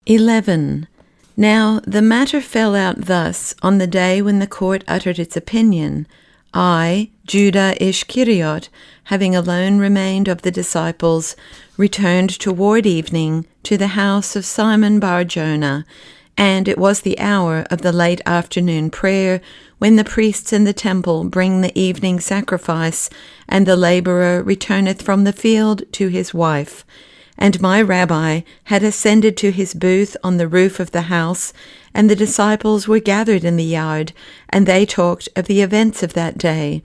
11. Now the matter fell out thus on the day when the court uttered its opinion. I, Judah Ishkariot, having alone remained of the disciples, returned toward evening to the house of Simon Bar Jonah, and it was the hour of the late afternoon prayer, when the priests in the temple bring the evening sacrifice, and the laborer returneth from the field to his wife. And my rabbi had ascended to his booth on the roof of the house, and the disciples were gathered in the yard, and they talked of the events of that day.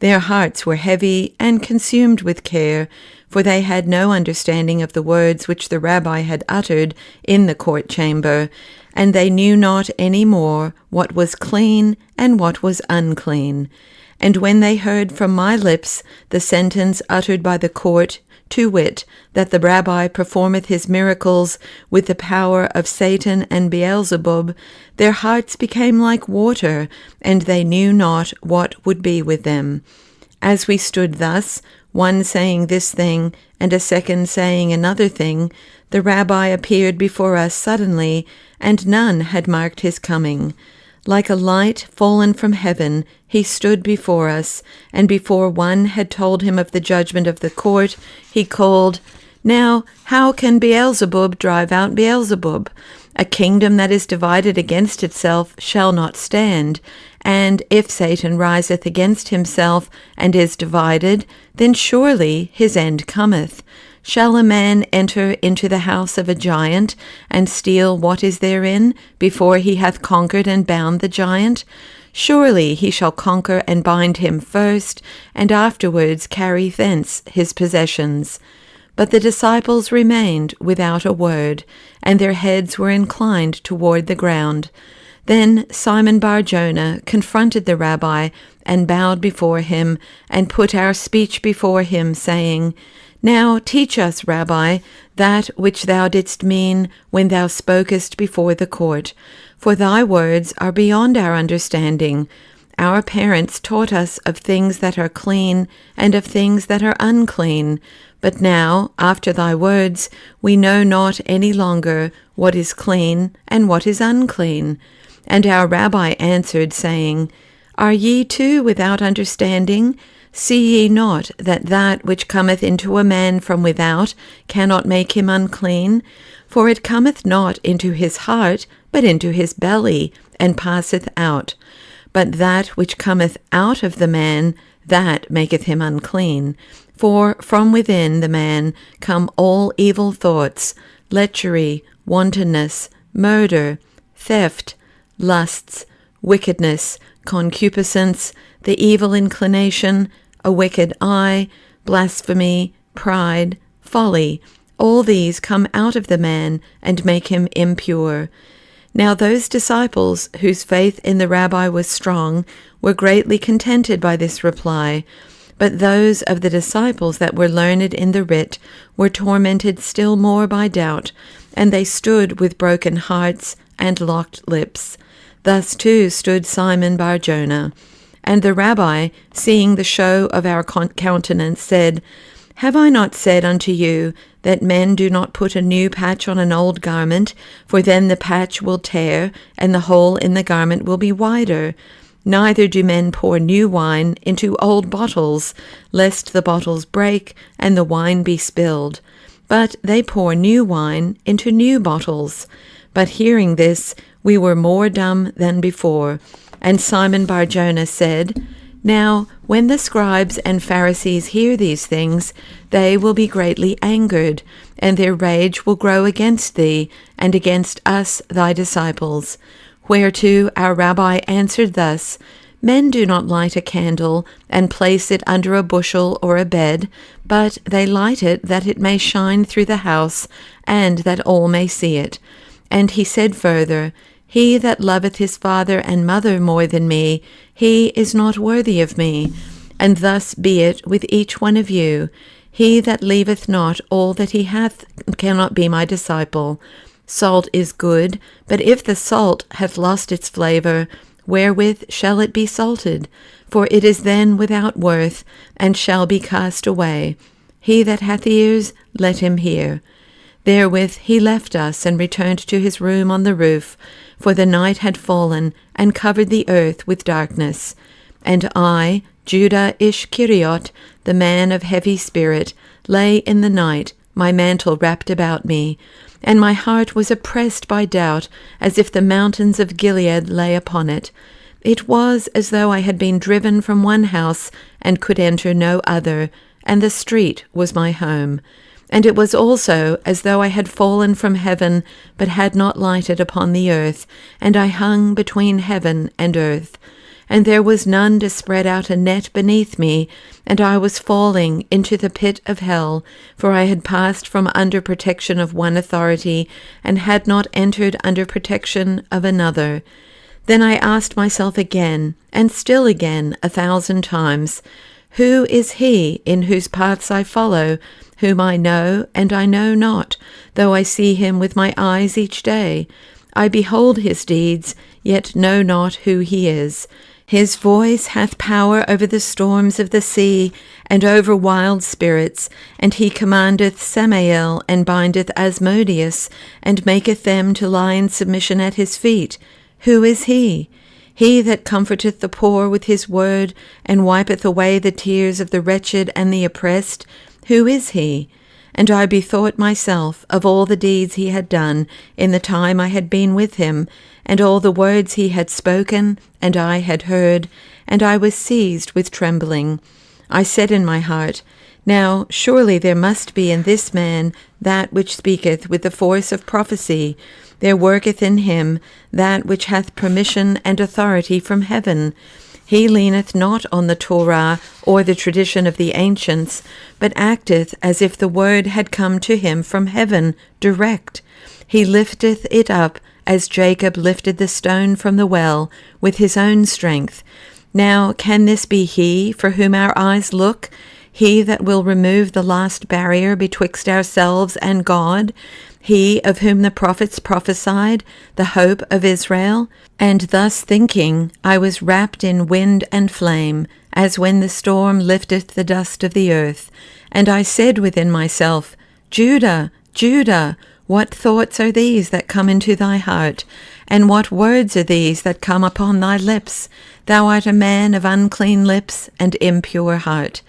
Their hearts were heavy and consumed with care, for they had no understanding of the words which the rabbi had uttered in the court chamber, and they knew not any more what was clean and what was unclean. And when they heard from my lips the sentence uttered by the court, to wit, that the rabbi performeth his miracles with the power of Satan and Beelzebub, their hearts became like water, and they knew not what would be with them. As we stood thus, one saying this thing, and a second saying another thing, the rabbi appeared before us suddenly, and none had marked his coming. Like a light fallen from heaven, he stood before us, and before one had told him of the judgment of the court, he called, Now, how can Beelzebub drive out Beelzebub? A kingdom that is divided against itself shall not stand. And if Satan riseth against himself, and is divided, then surely his end cometh. Shall a man enter into the house of a giant, and steal what is therein, before he hath conquered and bound the giant? Surely he shall conquer and bind him first, and afterwards carry thence his possessions. But the disciples remained without a word, and their heads were inclined toward the ground. Then Simon Bar Jonah confronted the rabbi, and bowed before him, and put our speech before him, saying, Now teach us, Rabbi, that which thou didst mean when thou spokest before the court, for thy words are beyond our understanding. Our parents taught us of things that are clean, and of things that are unclean. But now, after thy words, we know not any longer what is clean and what is unclean. And our rabbi answered, saying, Are ye too without understanding? See ye not that which cometh into a man from without cannot make him unclean? For it cometh not into his heart, but into his belly, and passeth out. But that which cometh out of the man, that maketh him unclean. For from within the man come all evil thoughts, lechery, wantonness, murder, theft, lusts, wickedness, concupiscence, the evil inclination, a wicked eye, blasphemy, pride, folly. All these come out of the man and make him impure. Now those disciples, whose faith in the rabbi was strong, were greatly contented by this reply. But those of the disciples that were learned in the writ were tormented still more by doubt, and they stood with broken hearts and locked lips. Thus too stood Simon Bar Jonah. And the rabbi, seeing the show of our countenance, said, Have I not said unto you that men do not put a new patch on an old garment, for then the patch will tear, and the hole in the garment will be wider? Neither do men pour new wine into old bottles, lest the bottles break and the wine be spilled. But they pour new wine into new bottles. But hearing this, we were more dumb than before. And Simon Bar Jonah said, Now, when the scribes and Pharisees hear these things, they will be greatly angered, and their rage will grow against thee, and against us thy disciples. Whereto our rabbi answered thus, Men do not light a candle, and place it under a bushel or a bed, but they light it that it may shine through the house, and that all may see it. And he said further, He that loveth his father and mother more than me, he is not worthy of me. And thus be it with each one of you. He that leaveth not all that he hath cannot be my disciple. Salt is good, but if the salt hath lost its flavor, wherewith shall it be salted? For it is then without worth, and shall be cast away. He that hath ears, let him hear. Therewith he left us and returned to his room on the roof, for the night had fallen and covered the earth with darkness. And I, Judah Ish-Kiriot, the man of heavy spirit, lay in the night, my mantle wrapped about me, and my heart was oppressed by doubt, as if the mountains of Gilead lay upon it. It was as though I had been driven from one house and could enter no other, and the street was my home. And it was also as though I had fallen from heaven, but had not lighted upon the earth, and I hung between heaven and earth. And there was none to spread out a net beneath me, and I was falling into the pit of hell, for I had passed from under protection of one authority, and had not entered under protection of another. Then I asked myself again, and still again 1,000 times, who is he in whose paths I follow, whom I know and I know not, though I see him with my eyes each day? I behold his deeds, yet know not who he is. His voice hath power over the storms of the sea, and over wild spirits, and he commandeth Samael, and bindeth Asmodeus, and maketh them to lie in submission at his feet. Who is he? He that comforteth the poor with his word, and wipeth away the tears of the wretched and the oppressed. Who is he? And I bethought myself of all the deeds he had done in the time I had been with him, and all the words he had spoken, and I had heard, and I was seized with trembling. I said in my heart, Now surely there must be in this man that which speaketh with the force of prophecy. There worketh in him that which hath permission and authority from heaven. He leaneth not on the Torah or the tradition of the ancients, but acteth as if the word had come to him from heaven direct. He lifteth it up as Jacob lifted the stone from the well with his own strength. Now can this be he for whom our eyes look, he that will remove the last barrier betwixt ourselves and God, he of whom the prophets prophesied, the hope of Israel? And thus thinking, I was wrapped in wind and flame, as when the storm lifteth the dust of the earth. And I said within myself, Judah, Judah, what thoughts are these that come into thy heart? And what words are these that come upon thy lips? Thou art a man of unclean lips and impure heart.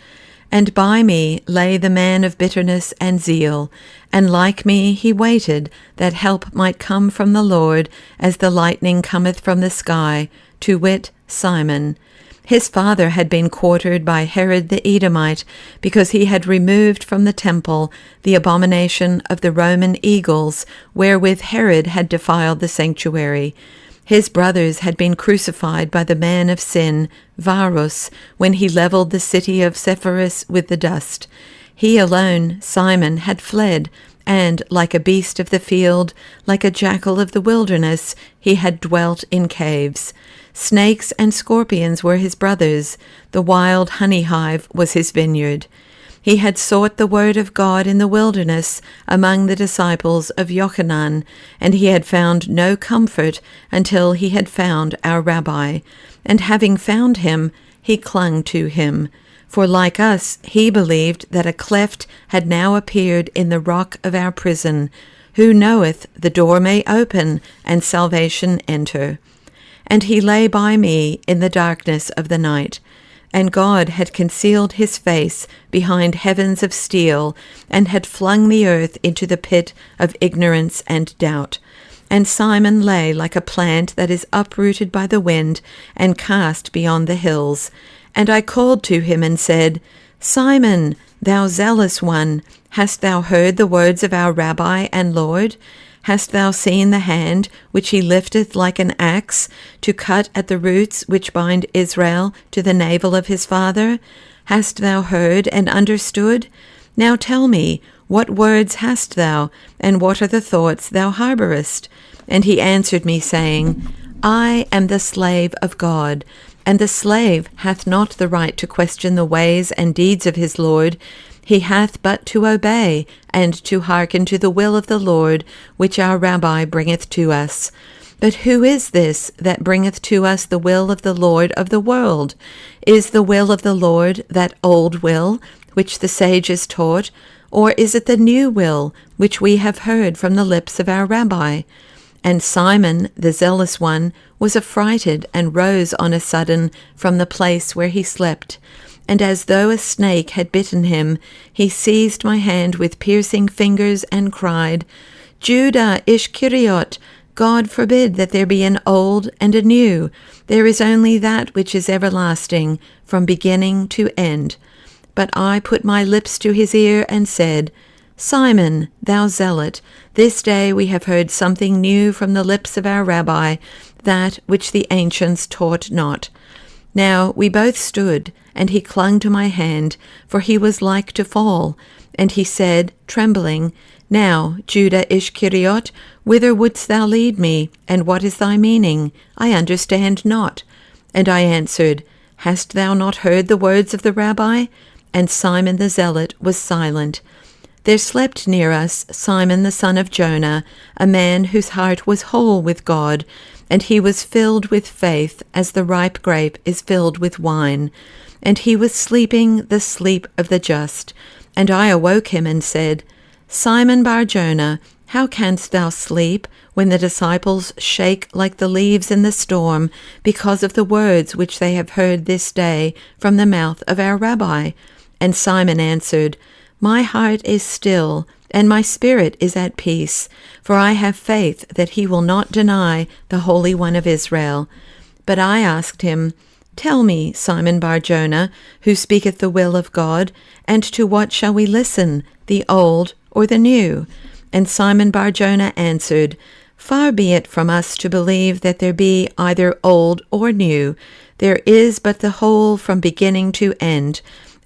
And by me lay the man of bitterness and zeal, and like me he waited, that help might come from the Lord, as the lightning cometh from the sky, to wit, Simon. His father had been quartered by Herod the Edomite, because he had removed from the temple the abomination of the Roman eagles, wherewith Herod had defiled the sanctuary. His brothers had been crucified by the man of sin, Varus, when he levelled the city of Sepphoris with the dust. He alone, Simon, had fled, and, like a beast of the field, like a jackal of the wilderness, he had dwelt in caves. Snakes and scorpions were his brothers. The wild honey hive was his vineyard. He had sought the word of God in the wilderness among the disciples of Yochanan, and he had found no comfort until he had found our Rabbi. And having found him, he clung to him. For like us, he believed that a cleft had now appeared in the rock of our prison. Who knoweth, the door may open, and salvation enter. And he lay by me in the darkness of the night. And God had concealed his face behind heavens of steel, and had flung the earth into the pit of ignorance and doubt. And Simon lay like a plant that is uprooted by the wind, and cast beyond the hills. And I called to him and said, Simon, thou zealous one, hast thou heard the words of our Rabbi and Lord? Hast thou seen the hand which he lifteth like an axe, to cut at the roots which bind Israel to the navel of his father? Hast thou heard and understood? Now tell me, what words hast thou, and what are the thoughts thou harbourest? And he answered me, saying, I am the slave of God, and the slave hath not the right to question the ways and deeds of his Lord. He hath but to obey, and to hearken to the will of the Lord, which our Rabbi bringeth to us. But who is this that bringeth to us the will of the Lord of the world? Is the will of the Lord that old will, which the sages taught, Or is it the new will which we have heard from the lips of our rabbi?" And Simon, the zealous one, was affrighted and rose on a sudden from the place where he slept. And as though a snake had bitten him, he seized my hand with piercing fingers and cried, "Judah Ishkariot, God forbid that there be an old and a new. There is only that which is everlasting, from beginning to end." But I put my lips to his ear and said, "Simon, thou zealot, this day we have heard something new from the lips of our rabbi, that which the ancients taught not." Now we both stood, and he clung to my hand, for he was like to fall. And he said, trembling, "Now, Judah Ishkariot, whither wouldst thou lead me, and what is thy meaning? I understand not." And I answered, "Hast thou not heard the words of the rabbi?" And Simon the zealot was silent. There slept near us Simon the son of Jonah, a man whose heart was whole with God, and he was filled with faith as the ripe grape is filled with wine. And he was sleeping the sleep of the just. And I awoke him and said, "Simon Bar-Jonah, how canst thou sleep when the disciples shake like the leaves in the storm because of the words which they have heard this day from the mouth of our rabbi?" And Simon answered, "My heart is still, and my spirit is at peace, for I have faith that he will not deny the Holy One of Israel." But I asked him, "Tell me, Simon Bar-Jonah, who speaketh the will of God, and to what shall we listen, the old or the new?" And Simon Bar-Jonah answered, "Far be it from us to believe that there be either old or new. There is but the whole from beginning to end.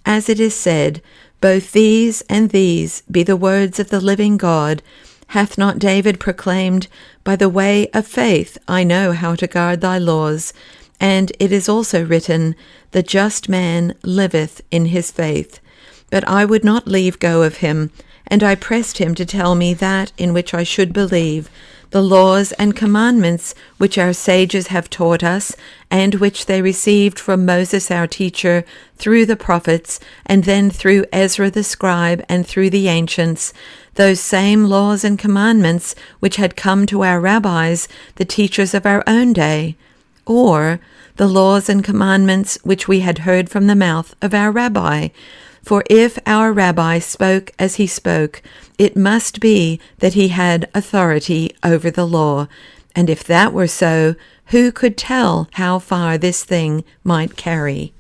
As it is said, both these and these be the words of the living God. Hath not David proclaimed, By the way of faith I know how to guard thy laws. And it is also written, The just man liveth in his faith. But I would not leave go of him, and I pressed him to tell me that in which I should believe, the laws and commandments which our sages have taught us, and which they received from Moses our teacher, through the prophets, and then through Ezra the scribe, and through the ancients, those same laws and commandments which had come to our rabbis, the teachers of our own day, or the laws and commandments which we had heard from the mouth of our rabbi. For if our rabbi spoke as he spoke, it must be that he had authority over the law. And if that were so, who could tell how far this thing might carry?